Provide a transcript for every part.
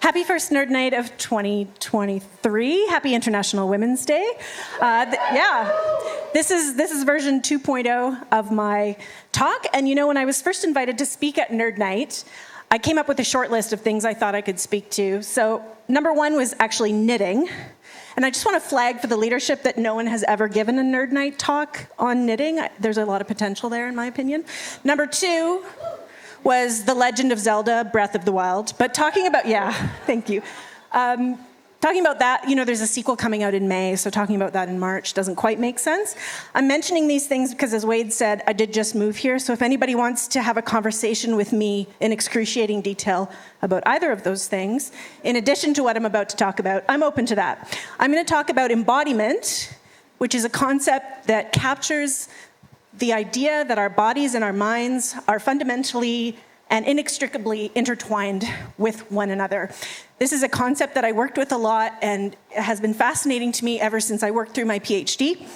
Happy first Nerd Night of 2023. Happy International Women's Day. This is version 2.0 of my talk. And you know, when I was first invited to speak at Nerd Night, I came up with a short list of things I thought I could speak to. So number one was actually knitting. And I just want to flag for the leadership that no one has ever given a Nerd Night talk on knitting. There's a lot of potential there, in my opinion. Number two was The Legend of Zelda, Breath of the Wild. But talking about, thank you. Talking about that, you know, there's a sequel coming out in May, so talking about that in March doesn't quite make sense. I'm mentioning these things because, as Wade said, I did just move here, so if anybody wants to have a conversation with me in excruciating detail about either of those things, in addition to what I'm about to talk about, I'm open to that. I'm going to talk about embodiment, which is a concept that captures the idea that our bodies and our minds are fundamentally and inextricably intertwined with one another. This is a concept that I worked with a lot and has been fascinating to me ever since I worked through my PhD.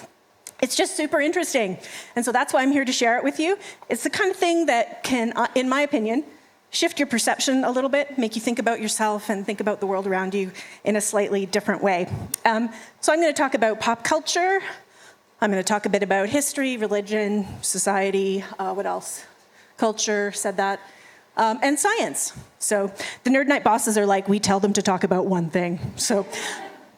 It's just super interesting. And so that's why I'm here to share it with you. It's the kind of thing that can, in my opinion, shift your perception a little bit, make you think about yourself and think about the world around you in a slightly different way. So I'm going to talk about pop culture. I'm going to talk a bit about history, religion, society, what else? Culture, said that, and science. So the Nerd Night bosses are like, we tell them to talk about one thing.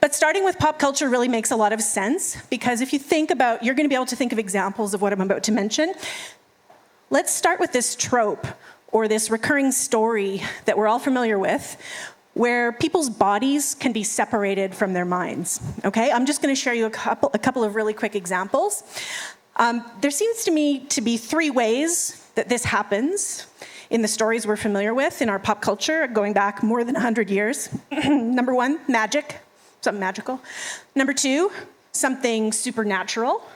But starting with pop culture really makes a lot of sense, because if you think about, you're going to be able to think of examples of what I'm about to mention. Let's start with this trope, or this recurring story that we're all familiar with, where people's bodies can be separated from their minds, okay? I'm just gonna share you a couple of really quick examples. There seems to me to be three ways that this happens in the stories we're familiar with in our pop culture, going back more than 100 years. Number one, magic, something magical. Number two, something supernatural.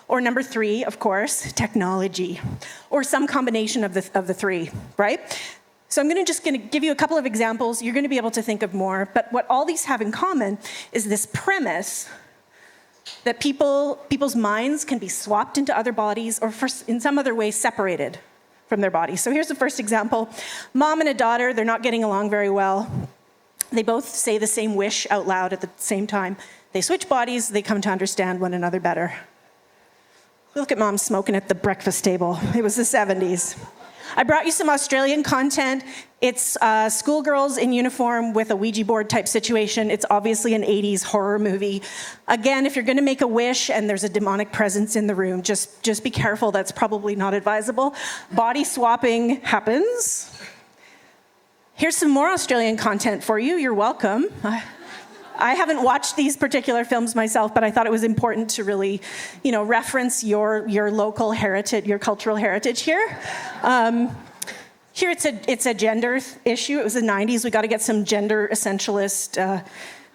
Or number three, of course, technology, or some combination of the three, right? So I'm just going to give you a couple of examples. You're going to be able to think of more. But what all these have in common is this premise that people's minds can be swapped into other bodies or in some other way separated from their bodies. So here's the first example. Mom and a daughter, they're not getting along very well. They both say the same wish out loud at the same time. They switch bodies. They come to understand one another better. Look at Mom smoking at the breakfast table. It was the 70s. I brought you some Australian content. It's schoolgirls in uniform with a Ouija board type situation. It's obviously an 80s horror movie. Again, if you're going to make a wish and there's a demonic presence in the room, just be careful. That's probably not advisable. Body swapping happens. Here's some more Australian content for you. You're welcome. I haven't watched these particular films myself, but I thought it was important to really, reference your local heritage, your cultural heritage here. Here it's a gender issue. It was the 90s. We got to get some gender essentialist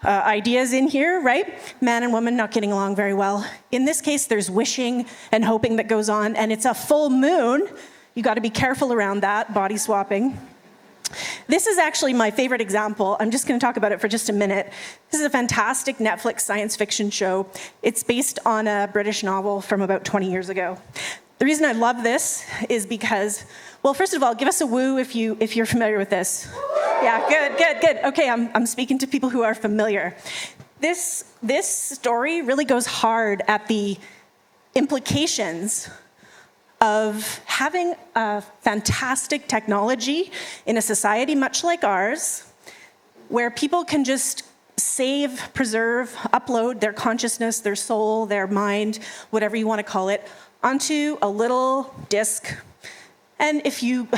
ideas in here, right? Man and woman not getting along very well. In this case, there's wishing and hoping that goes on, and it's a full moon. You got to be careful around that, body swapping. This is actually my favorite example. I'm just going to talk about it for just a minute. This is a fantastic Netflix science fiction show. It's based on a British novel from about 20 years ago. The reason I love this is because, well, first of all, give us a woo if you're familiar with this. Yeah, good. Okay, I'm speaking to people who are familiar. This story really goes hard at the implications of having a fantastic technology in a society much like ours, where people can just save, preserve, upload their consciousness, their soul, their mind, whatever you want to call it, onto a little disk. And if you,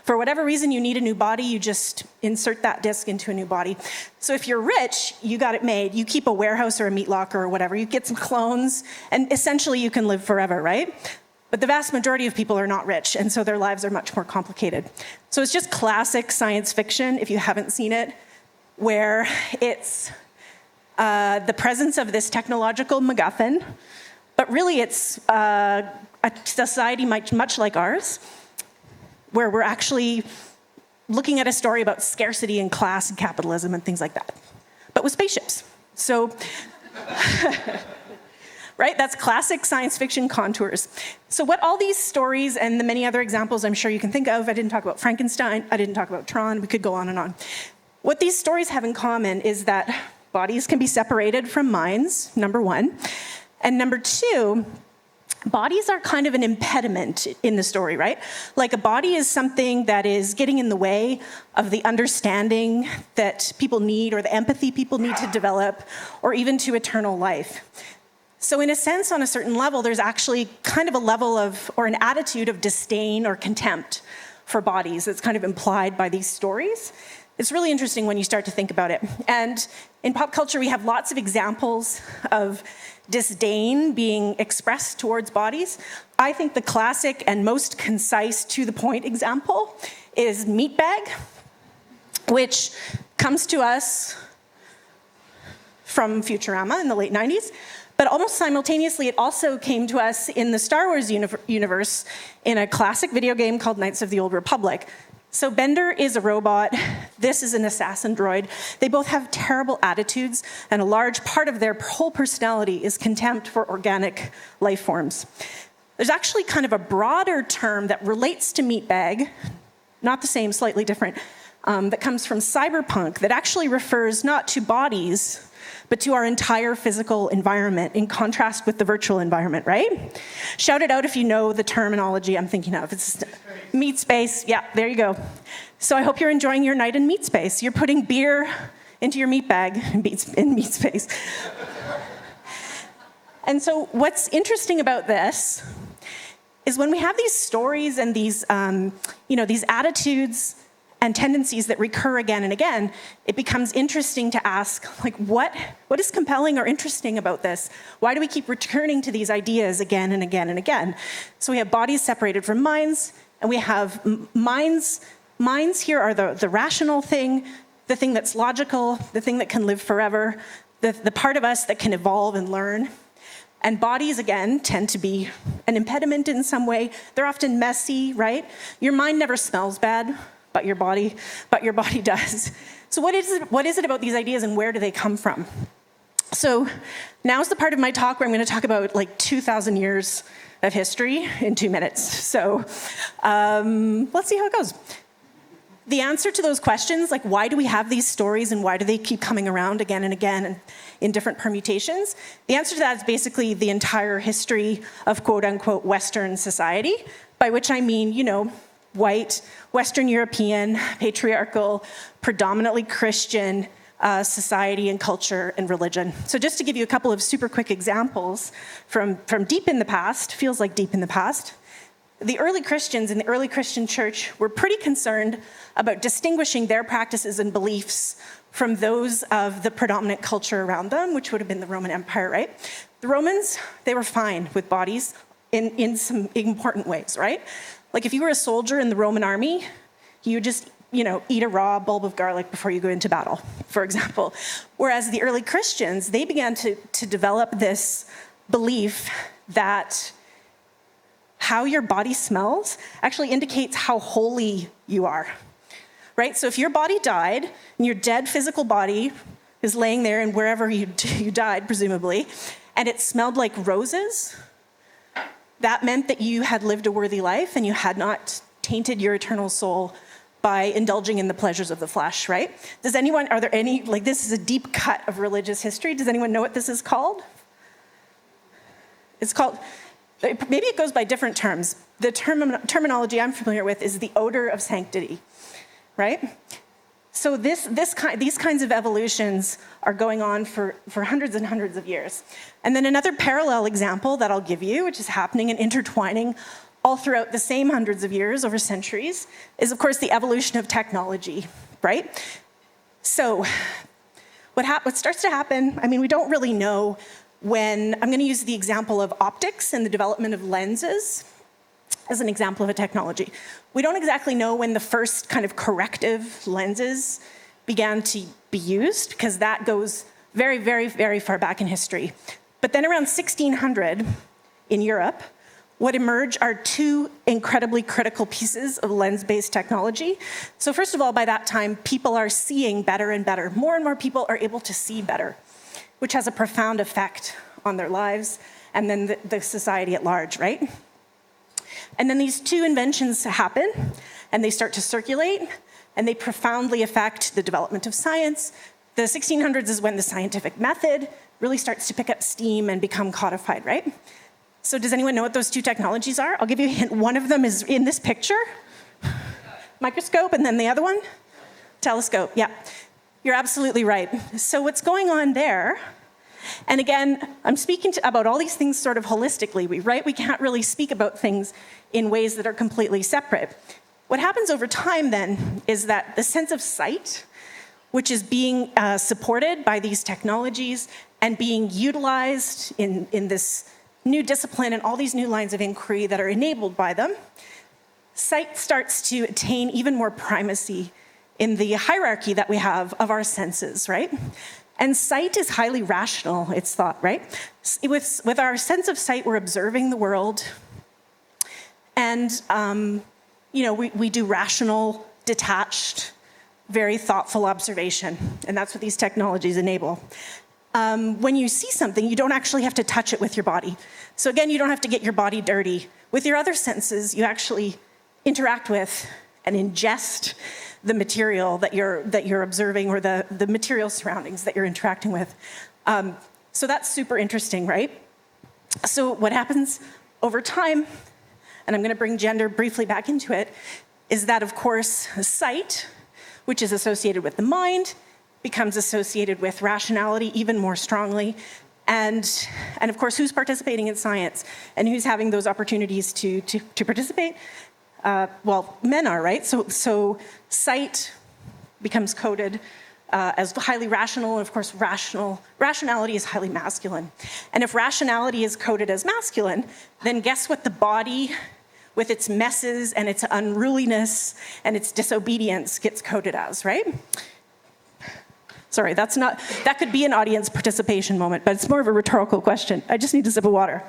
for whatever reason, you need a new body, you just insert that disk into a new body. So if you're rich, you got it made. You keep a warehouse or a meat locker or whatever. You get some clones, and essentially you can live forever, right? But the vast majority of people are not rich, and so their lives are much more complicated. So it's just classic science fiction, if you haven't seen it, where it's the presence of this technological MacGuffin, but really it's a society much like ours, where we're actually looking at a story about scarcity and class and capitalism and things like that, but with spaceships. So right? That's classic science fiction contours. So what all these stories and the many other examples I'm sure you can think of, I didn't talk about Frankenstein, I didn't talk about Tron, we could go on and on. What these stories have in common is that bodies can be separated from minds, number one. And number two, bodies are kind of an impediment in the story, right? Like a body is something that is getting in the way of the understanding that people need or the empathy people need to develop or even to eternal life. So in a sense, on a certain level, there's actually kind of a level of, or an attitude of disdain or contempt for bodies that's kind of implied by these stories. It's really interesting when you start to think about it. And in pop culture, we have lots of examples of disdain being expressed towards bodies. I think the classic and most concise, to the point example is Meatbag, which comes to us from Futurama in the late 90s. But almost simultaneously, it also came to us in the Star Wars universe in a classic video game called Knights of the Old Republic. So Bender is a robot, this is an assassin droid. They both have terrible attitudes, and a large part of their whole personality is contempt for organic life forms. There's actually kind of a broader term that relates to Meatbag, not the same, slightly different, that comes from cyberpunk that actually refers not to bodies, but to our entire physical environment, in contrast with the virtual environment, right? Shout it out if you know the terminology I'm thinking of. It's meat space. Yeah, there you go. So I hope you're enjoying your night in meat space. You're putting beer into your meat bag in meat space. And so what's interesting about this is when we have these stories and these, these attitudes and tendencies that recur again and again, it becomes interesting to ask, like, what is compelling or interesting about this? Why do we keep returning to these ideas again and again and again? So we have bodies separated from minds, and we have minds. Minds here are the rational thing, the thing that's logical, the thing that can live forever, the part of us that can evolve and learn. And bodies, again, tend to be an impediment in some way. They're often messy, right? Your mind never smells bad, but your body does. So what is it about these ideas, and where do they come from? So now's the part of my talk where I'm going to talk about like 2,000 years of history in 2 minutes. So let's see how it goes. The answer to those questions, like why do we have these stories and why do they keep coming around again and again and in different permutations, the answer to that is basically the entire history of quote-unquote Western society, by which I mean, white, Western European, patriarchal, predominantly Christian society and culture and religion. So just to give you a couple of super quick examples from deep in the past, feels like deep in the past, the early Christians in the early Christian church were pretty concerned about distinguishing their practices and beliefs from those of the predominant culture around them, which would have been the Roman Empire, right? The Romans, they were fine with bodies in some important ways, right? Like if you were a soldier in the Roman army, you would just, eat a raw bulb of garlic before you go into battle, for example. Whereas the early Christians, they began to develop this belief that how your body smells actually indicates how holy you are, right? So if your body died and your dead physical body is laying there and wherever you died, presumably, and it smelled like roses, that meant that you had lived a worthy life and you had not tainted your eternal soul by indulging in the pleasures of the flesh, right? Are there any, this is a deep cut of religious history. Does anyone know what this is called? It's called, maybe it goes by different terms. The terminology I'm familiar with is the odor of sanctity, right? So these kinds of evolutions are going on for hundreds and hundreds of years. And then another parallel example that I'll give you, which is happening and intertwining all throughout the same hundreds of years over centuries, is of course the evolution of technology, right? So what starts to happen, we don't really know when, I'm going to use the example of optics and the development of lenses as an example of a technology. We don't exactly know when the first kind of corrective lenses began to be used, because that goes very, very, very far back in history. But then around 1600 in Europe, what emerge are two incredibly critical pieces of lens-based technology. So first of all, by that time, people are seeing better and better. More and more people are able to see better, which has a profound effect on their lives and then the society at large, right? And then these two inventions happen, and they start to circulate, and they profoundly affect the development of science. The 1600s is when the scientific method really starts to pick up steam and become codified, right? So does anyone know what those two technologies are? I'll give you a hint. One of them is in this picture. Microscope, and then the other one? Telescope, yeah. You're absolutely right. So what's going on there, and again, I'm speaking about all these things sort of holistically, right? We can't really speak about things in ways that are completely separate. What happens over time then is that the sense of sight, which is being supported by these technologies and being utilized in this new discipline and all these new lines of inquiry that are enabled by them, sight starts to attain even more primacy in the hierarchy that we have of our senses, right? And sight is highly rational, it's thought, right? With our sense of sight, we're observing the world, and we do rational, detached, very thoughtful observation, and that's what these technologies enable. When you see something, you don't actually have to touch it with your body. So again, you don't have to get your body dirty. With your other senses, you actually interact with and ingest the material that you're observing, or the material surroundings that you're interacting with. So that's super interesting, right? So what happens over time, and I'm going to bring gender briefly back into it, is that, of course, sight, which is associated with the mind, becomes associated with rationality even more strongly. And of course, who's participating in science and who's having those opportunities to participate? Well, men are, right? So sight becomes coded as highly rational, and of course, rationality is highly masculine. And if rationality is coded as masculine, then guess what the body, with its messes and its unruliness and its disobedience, gets coded as, right? Sorry, that could be an audience participation moment, but it's more of a rhetorical question. I just need a sip of water.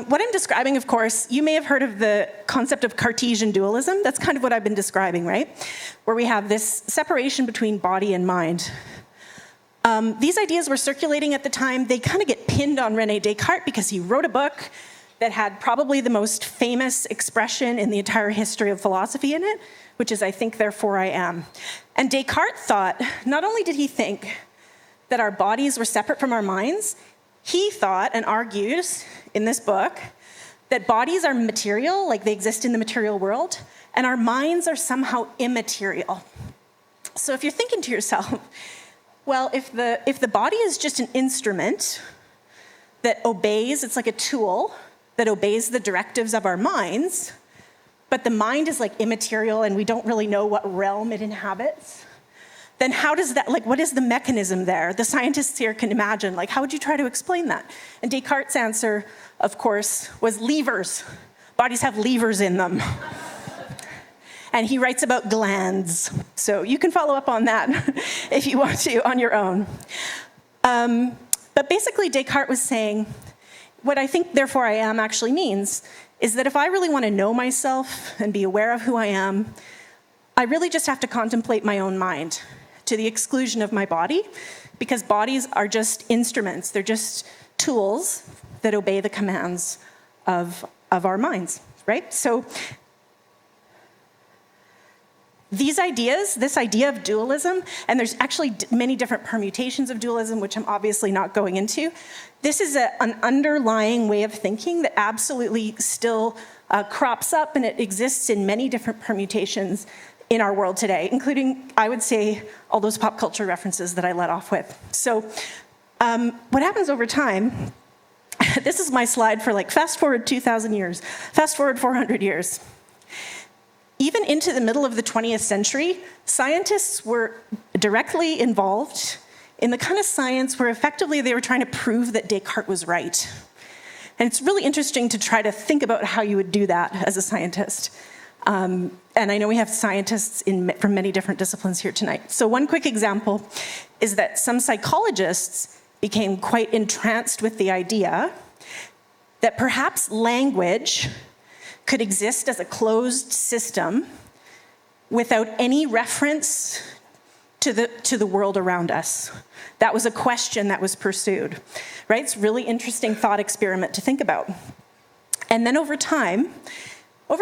What I'm describing, of course, you may have heard of the concept of Cartesian dualism. That's kind of what I've been describing, right? Where we have this separation between body and mind. These ideas were circulating at the time. They kind of get pinned on René Descartes because he wrote a book that had probably the most famous expression in the entire history of philosophy in it, which is, I think, therefore I am. And Descartes thought, not only did he think that our bodies were separate from our minds, he thought and argues in this book that bodies are material, like they exist in the material world, and our minds are somehow immaterial. So if you're thinking to yourself, well, if the body is just an instrument that obeys, it's like a tool that obeys the directives of our minds, but the mind is like immaterial and we don't really know what realm it inhabits, then how does that, like, what is the mechanism there? The scientists here can imagine, like, how would you try to explain that? And Descartes' answer, of course, was levers. Bodies have levers in them. And he writes about glands. So you can follow up on that if you want to on your own. But basically, Descartes was saying, what I think, therefore I am, actually means is that if I really want to know myself and be aware of who I am, I really just have to contemplate my own mind to the exclusion of my body, because bodies are just instruments. They're just tools that obey the commands of our minds, right? So these ideas, this idea of dualism, and there's actually many different permutations of dualism, which I'm obviously not going into. This is an underlying way of thinking that absolutely still crops up, and it exists in many different permutations in our world today, including, I would say, all those pop culture references that I led off with. So what happens over time, this is my slide for like fast forward 2,000 years, fast forward 400 years. Even into the middle of the 20th century, scientists were directly involved in the kind of science where effectively they were trying to prove that Descartes was right. And it's really interesting to try to think about how you would do that as a scientist. And I know we have scientists from many different disciplines here tonight. So one quick example is that some psychologists became quite entranced with the idea that perhaps language could exist as a closed system without any reference to the world around us? That was a question that was pursued, right? It's a really interesting thought experiment to think about. And then over time, as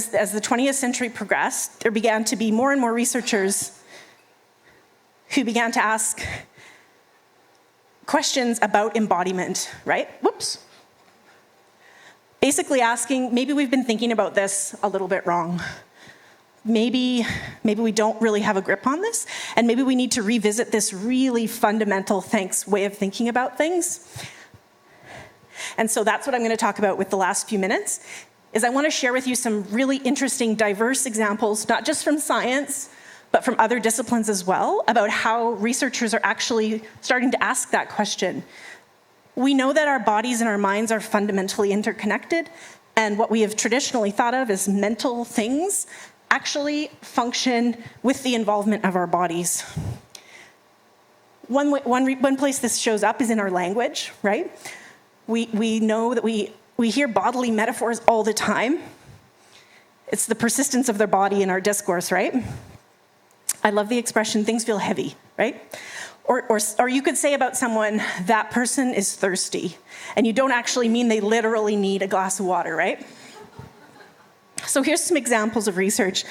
the 20th century progressed, there began to be more and more researchers who began to ask questions about embodiment, right? Whoops. Basically asking, maybe we've been thinking about this a little bit wrong. Maybe we don't really have a grip on this, and maybe we need to revisit this really fundamental way of thinking about things. And so that's what I'm going to talk about with the last few minutes, is I want to share with you some really interesting, diverse examples, not just from science, but from other disciplines as well, about how researchers are actually starting to ask that question. We know that our bodies and our minds are fundamentally interconnected, and what we have traditionally thought of as mental things actually function with the involvement of our bodies. One place this shows up is in our language, right? We know that we hear bodily metaphors all the time. It's the persistence of their body in our discourse, right? I love the expression, things feel heavy, right? Or you could say about someone, that person is thirsty. And you don't actually mean they literally need a glass of water, right? So here's some examples of research.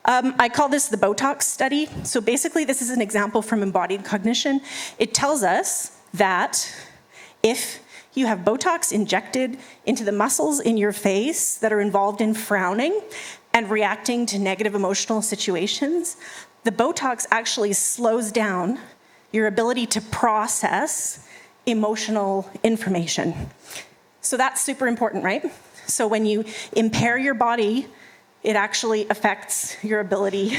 I call this the Botox study. So basically, this is an example from embodied cognition. It tells us that if you have Botox injected into the muscles in your face that are involved in frowning and reacting to negative emotional situations, the Botox actually slows down your ability to process emotional information. So that's super important, right? So when you impair your body, it actually affects your ability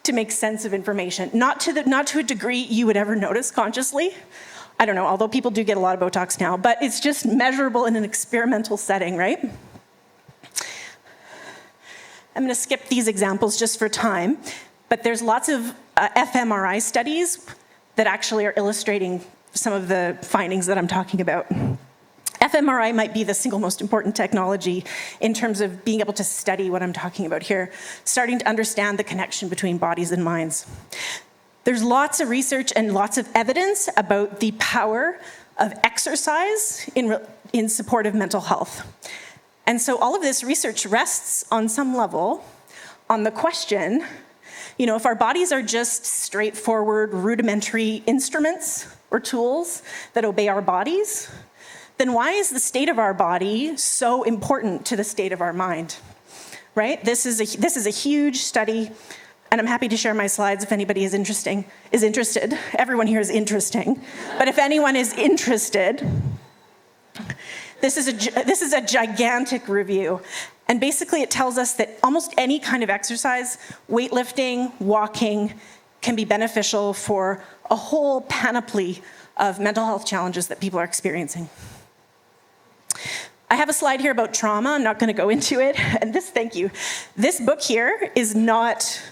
to make sense of information. Not to a degree you would ever notice consciously. I don't know, although people do get a lot of Botox now, but it's just measurable in an experimental setting, right? I'm gonna skip these examples just for time, but there's lots of fMRI studies that actually are illustrating some of the findings that I'm talking about. fMRI might be the single most important technology in terms of being able to study what I'm talking about here, starting to understand the connection between bodies and minds. There's lots of research and lots of evidence about the power of exercise in support of mental health. And so all of this research rests on some level on the question, if our bodies are just straightforward, rudimentary instruments or tools that obey our bodies, then why is the state of our body so important to the state of our mind, right? This is a huge study, and I'm happy to share my slides if anybody is interested. Everyone here is interesting, but if anyone is interested, this is a gigantic review. And basically it tells us that almost any kind of exercise, weightlifting, walking, can be beneficial for a whole panoply of mental health challenges that people are experiencing. I have a slide here about trauma. I'm not going to go into it. And thank you. This book here is not,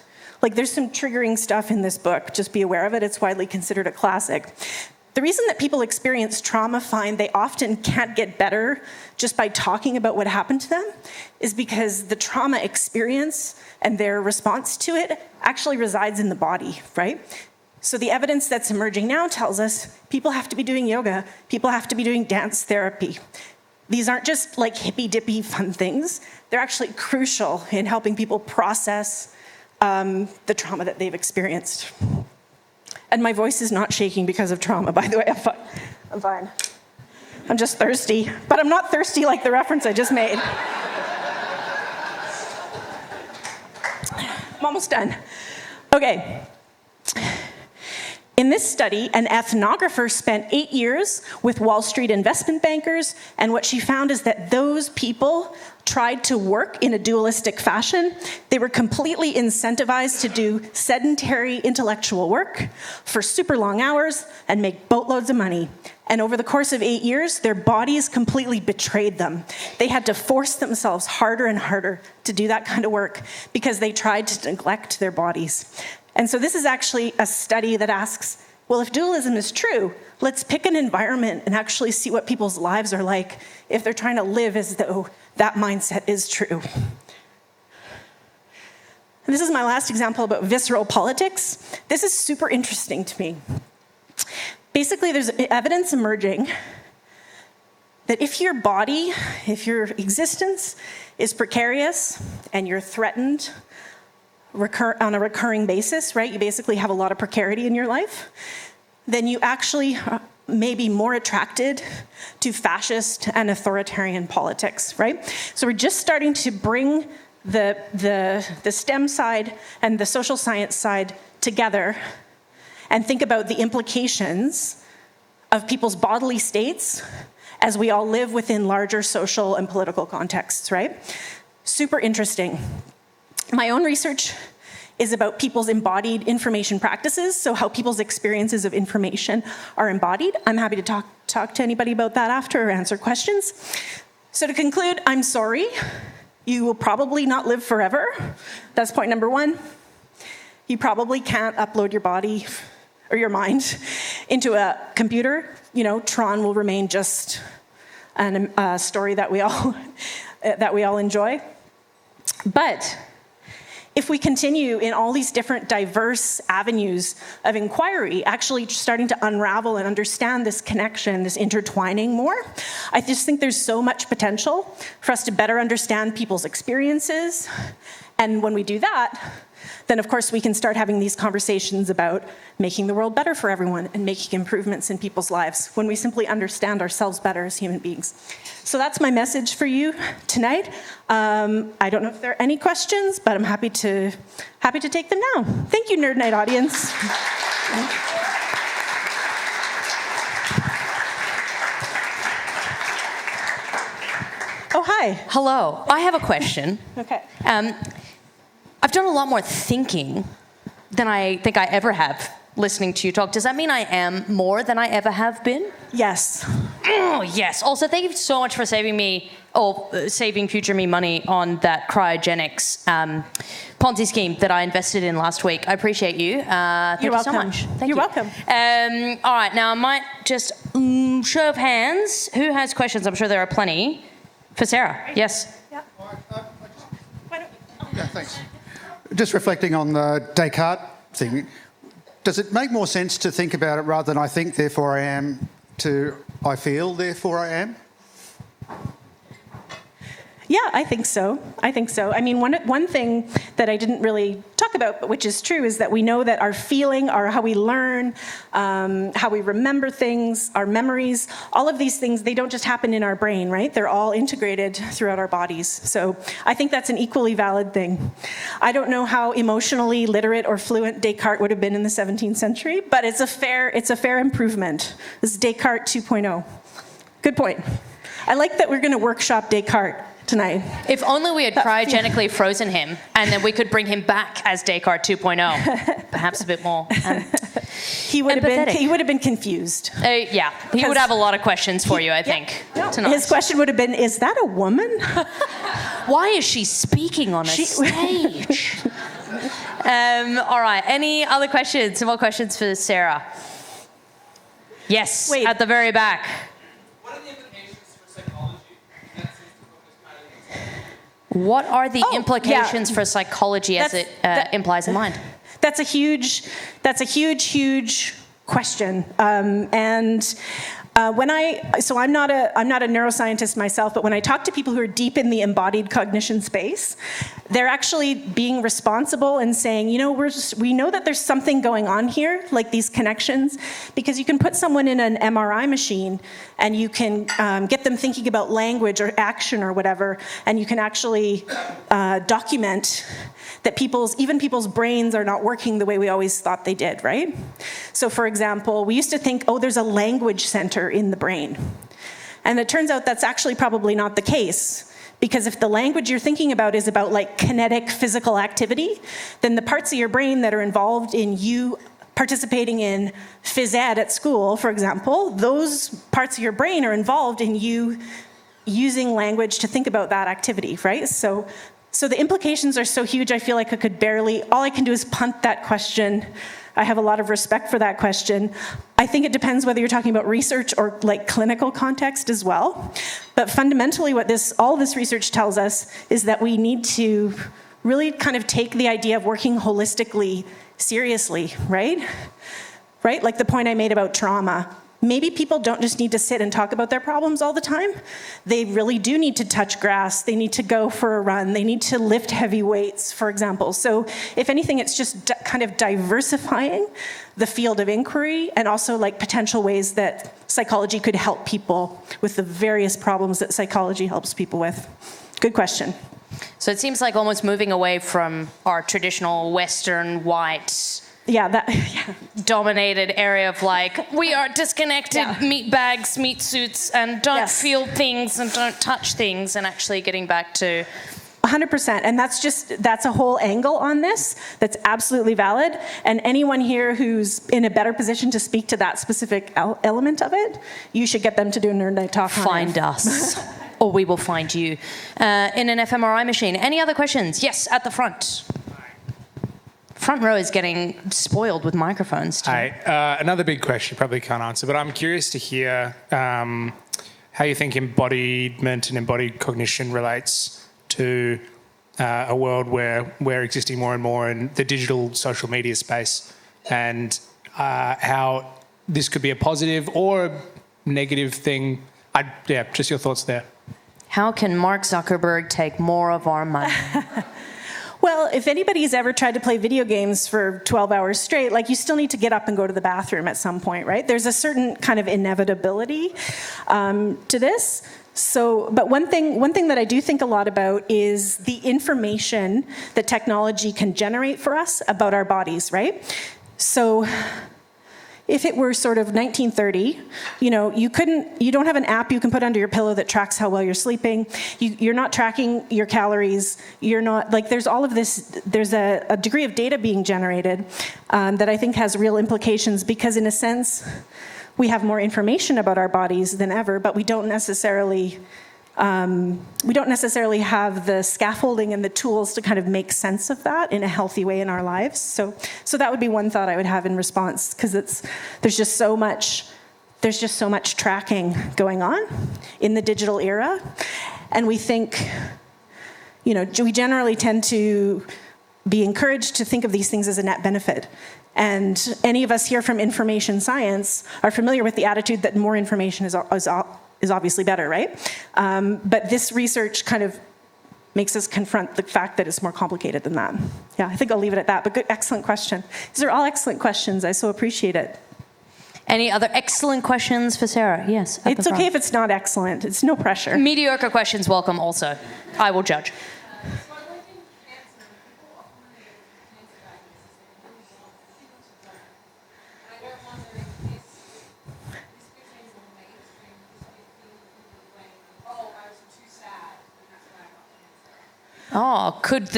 there's some triggering stuff in this book. Just be aware of it. It's widely considered a classic. The reason that people experience trauma find they often can't get better just by talking about what happened to them is because the trauma experience and their response to it actually resides in the body, right? So the evidence that's emerging now tells us people have to be doing yoga, people have to be doing dance therapy. These aren't just hippy-dippy fun things. They're actually crucial in helping people process the trauma that they've experienced. And my voice is not shaking because of trauma, by the way. I'm fine. I'm just thirsty. But I'm not thirsty like the reference I just made. I'm almost done. Okay. In this study, an ethnographer spent 8 years with Wall Street investment bankers, and what she found is that those people tried to work in a dualistic fashion. They were completely incentivized to do sedentary intellectual work for super long hours and make boatloads of money. And over the course of 8 years, their bodies completely betrayed them. They had to force themselves harder and harder to do that kind of work because they tried to neglect their bodies. And so this is actually a study that asks, well, if dualism is true, let's pick an environment and actually see what people's lives are like if they're trying to live as though that mindset is true. This is my last example about visceral politics. This is super interesting to me. Basically, there's evidence emerging that if your body, if your existence is precarious and you're threatened on a recurring basis, right? You basically have a lot of precarity in your life, then you actually may be more attracted to fascist and authoritarian politics, right? So we're just starting to bring the STEM side and the social science side together and think about the implications of people's bodily states as we all live within larger social and political contexts, right? Super interesting. My own research is about people's embodied information practices, so how people's experiences of information are embodied. I'm happy to talk to anybody about that after or answer questions. So to conclude, I'm sorry. You will probably not live forever. That's point number one. You probably can't upload your body or your mind into a computer. You know, Tron will remain just a story that we all enjoy. But if we continue in all these different diverse avenues of inquiry, actually starting to unravel and understand this connection, this intertwining more, I just think there's so much potential for us to better understand people's experiences. And when we do that, then of course we can start having these conversations about making the world better for everyone and making improvements in people's lives when we simply understand ourselves better as human beings. So that's my message for you tonight. I don't know if there are any questions, but I'm happy to take them now. Thank you, Nerd Night audience. Oh, hi. Hello. I have a question. Okay. I've done a lot more thinking than I think I ever have listening to you talk. Does that mean I am more than I ever have been? Yes. Oh, yes. Also, thank you so much for saving future me money on that cryogenics Ponzi scheme that I invested in last week. I appreciate you. Thank you so much. Thank you. You're welcome. All right, now I might just show of hands. Who has questions? I'm sure there are plenty. For Sarah, yes. Yeah. Yeah, thanks. Just reflecting on the Descartes thing, does it make more sense to think about it rather than I think, therefore I am, to I feel, therefore I am? Yeah, I think so. I mean, one thing that I didn't really talk about, but which is true, is that we know that our feeling, how we learn, how we remember things, our memories, all of these things, they don't just happen in our brain, right? They're all integrated throughout our bodies. So I think that's an equally valid thing. I don't know how emotionally literate or fluent Descartes would have been in the 17th century, but it's a fair improvement. This is Descartes 2.0. Good point. I like that we're going to workshop Descartes tonight. If only we had cryogenically frozen him and then we could bring him back as Descartes 2.0. Perhaps a bit more. He would have been confused. Yeah, he would have a lot of questions for you, I think. No, his question would have been, is that a woman? Why is she speaking on a stage? All right, any other questions? Some more questions for Sarah? Yes, Wait. At the very back. What are the implications for psychology as it implies in mind? That's a huge question. I'm not a neuroscientist myself, but when I talk to people who are deep in the embodied cognition space, they're actually being responsible and saying, you know, we know that there's something going on here, like these connections, because you can put someone in an MRI machine and you can get them thinking about language or action or whatever, and you can actually document that even people's brains are not working the way we always thought they did, right? So for example, we used to think, there's a language center in the brain. And it turns out that's actually probably not the case, because if the language you're thinking about is about like kinetic physical activity, then the parts of your brain that are involved in you participating in phys ed at school, for example, those parts of your brain are involved in you using language to think about that activity, right? So the implications are so huge, I feel like all I can do is punt that question. I have a lot of respect for that question. I think it depends whether you're talking about research or like clinical context as well. But fundamentally what all this research tells us is that we need to really kind of take the idea of working holistically seriously, right? Right? Like the point I made about trauma. Maybe people don't just need to sit and talk about their problems all the time. They really do need to touch grass. They need to go for a run. They need to lift heavy weights, for example. So if anything, it's just kind of diversifying the field of inquiry and also like potential ways that psychology could help people with the various problems that psychology helps people with. Good question. So it seems like almost moving away from our traditional Western white dominated area of like, we are disconnected meat bags, meat suits, and don't feel things and don't touch things, and actually getting back to 100%. And that's a whole angle on this that's absolutely valid. And anyone here who's in a better position to speak to that specific element of it, you should get them to do a Nerd Night talk. Find us. Or we will find you in an fMRI machine. Any other questions? Yes, at the front. Front row is getting spoiled with microphones too. Hi. Another big question you probably can't answer, but I'm curious to hear how you think embodiment and embodied cognition relates to a world where we're existing more and more in the digital social media space, and how this could be a positive or a negative thing. Just your thoughts there. How can Mark Zuckerberg take more of our money? Well, if anybody's ever tried to play video games for 12 hours straight, like you still need to get up and go to the bathroom at some point, right? There's a certain kind of inevitability to this. So, but one thing that I do think a lot about is the information that technology can generate for us about our bodies, right? So, if it were sort of 1930, you don't have an app you can put under your pillow that tracks how well you're sleeping. You're not tracking your calories. You're not, like, there's all of this, there's a degree of data being generated that I think has real implications, because in a sense, we have more information about our bodies than ever, but we don't necessarily have the scaffolding and the tools to kind of make sense of that in a healthy way in our lives. So that would be one thought I would have in response, because there's just so much tracking going on in the digital era, and we think, we generally tend to be encouraged to think of these things as a net benefit. And any of us here from information science are familiar with the attitude that more information is obviously better, right? But this research kind of makes us confront the fact that it's more complicated than that. Yeah, I think I'll leave it at that, but good, excellent question. These are all excellent questions. I so appreciate it. Any other excellent questions for Sarah? Yes. It's okay if it's not excellent. It's no pressure. Mediocre questions welcome also. I will judge. Could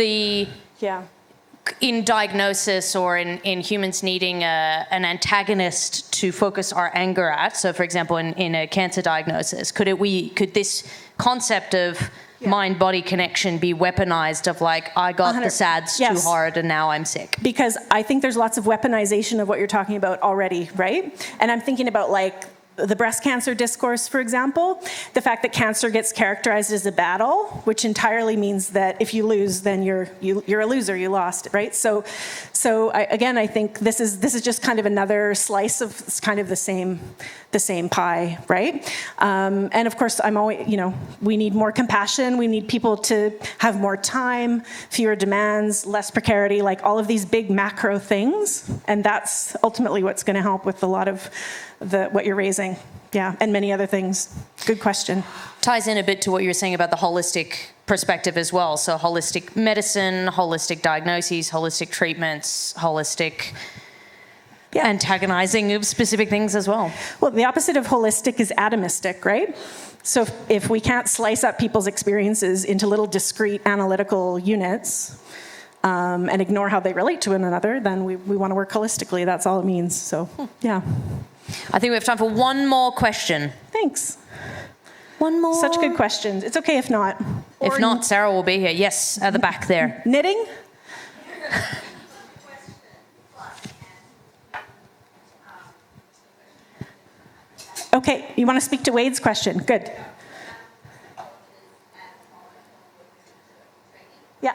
in diagnosis or in humans needing an antagonist to focus our anger at, so for example in a cancer diagnosis, could this concept of mind-body connection be weaponized of like, I got the SADs too hard and now I'm sick? Because I think there's lots of weaponization of what you're talking about already, right? And I'm thinking about like the breast cancer discourse, for example, the fact that cancer gets characterized as a battle, which entirely means that if you lose, then you're a loser, you lost, right? So I think this is just kind of another slice of kind of the same pie, right? And of course, I'm always, we need more compassion. We need people to have more time, fewer demands, less precarity, like all of these big macro things. And that's ultimately what's going to help with a lot of what you're raising. Yeah, and many other things. Good question. Ties in a bit to what you were saying about the holistic perspective as well. So holistic medicine, holistic diagnoses, holistic treatments, holistic antagonizing of specific things as well. Well, the opposite of holistic is atomistic, right? So if we can't slice up people's experiences into little discrete analytical units and ignore how they relate to one another, then we want to work holistically. That's all it means. So, yeah. I think we have time for one more question. Thanks. One more. Such good questions. It's okay if not. If not, Sarah will be here. Yes, at the back there. Knitting? Okay, you want to speak to Wade's question? Good. Yeah.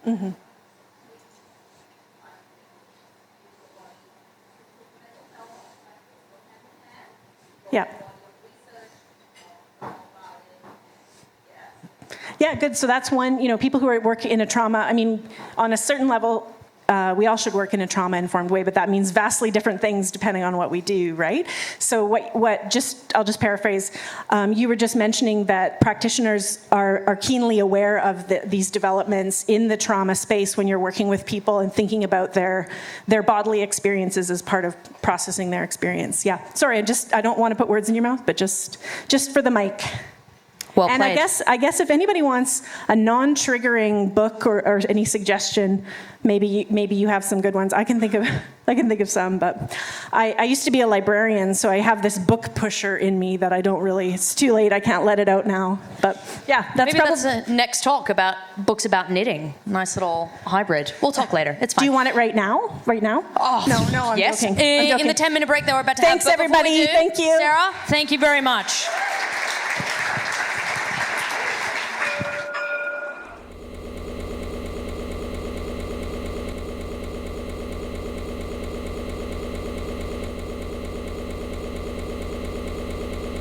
Mm-hmm. Yeah. Yeah, good. So that's one, people who work in a trauma, I mean, on a certain level, we all should work in a trauma-informed way, but that means vastly different things depending on what we do, right? So I'll just paraphrase. You were just mentioning that practitioners are keenly aware of these developments in the trauma space when you're working with people and thinking about their bodily experiences as part of processing their experience. Yeah, sorry, I don't want to put words in your mouth, but just for the mic. Well and played. I guess if anybody wants a non-triggering book or any suggestion, maybe you have some good ones. I can think of some, but I used to be a librarian, so I have this book pusher in me that I don't really. It's too late. I can't let it out now. But yeah, that's that's a next talk about books about knitting. Nice little hybrid. We'll talk later. It's fine. Do you want it right now? Right now? Oh, no. I'm yes. joking. I'm joking. In the 10-minute break that we're about to Thanks, have. But before we everybody. do, Thank you, Sarah. Thank you very much.